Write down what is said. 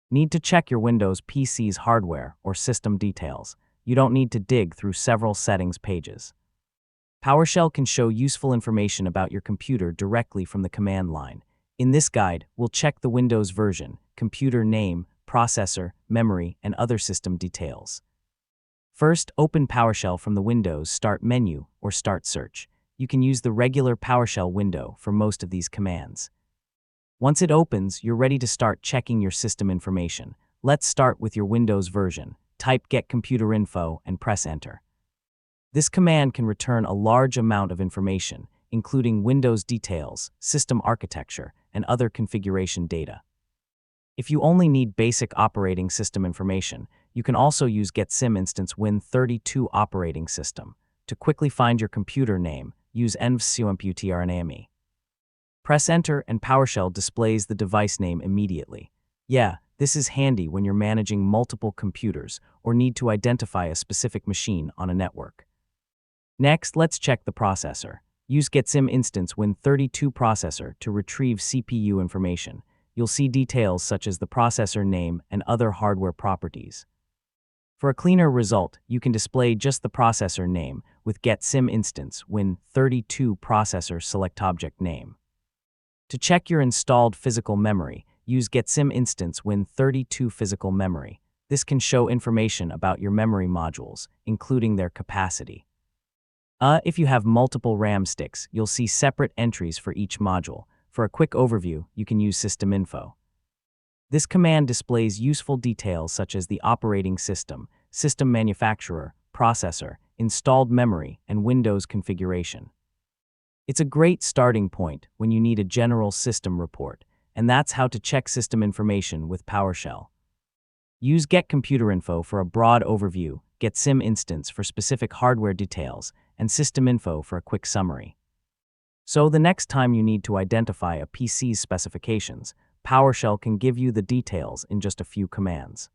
Need to check your Windows PC's hardware or system details. You don't need to dig through several settings pages. PowerShell can show useful information about your computer directly from the command line. In this guide, we'll check the Windows version, computer name, processor, memory, and other system details. First, open PowerShell from the Windows Start menu or Start Search. You can use the regular PowerShell window for most of these commands. Once it opens, you're ready to start checking your system information. Let's start with your Windows version. Type Get Computer Info and press Enter. This command can return a large amount of information, including Windows details, system architecture, and other configuration data. If you only need basic operating system information, you can also use Get Sim Instance Win32 operating system. To quickly find your computer name, use envsumputRNAME. Press Enter and PowerShell displays the device name immediately. Yeah, this is handy when you're managing multiple computers or need to identify a specific machine on a network. Next, let's check the processor. Use GetSim Instance Win32 processor to retrieve CPU information. You'll see details such as the processor name and other hardware properties. For a cleaner result, you can display just the processor name with GetSim Instance Win32 processor select object name. To check your installed physical memory, use GetSim Instance Win32 physical memory. This can show information about your memory modules, including their capacity. If you have multiple RAM sticks, you'll see separate entries for each module. For a quick overview, you can use System Info. This command displays useful details such as the operating system, system manufacturer, processor, installed memory, and Windows configuration. It's a great starting point when you need a general system report, and that's how to check system information with PowerShell. Use Get Computer Info for a broad overview, Get Sim Instance for specific hardware details, and System Info for a quick summary. So the next time you need to identify a PC's specifications, PowerShell can give you the details in just a few commands.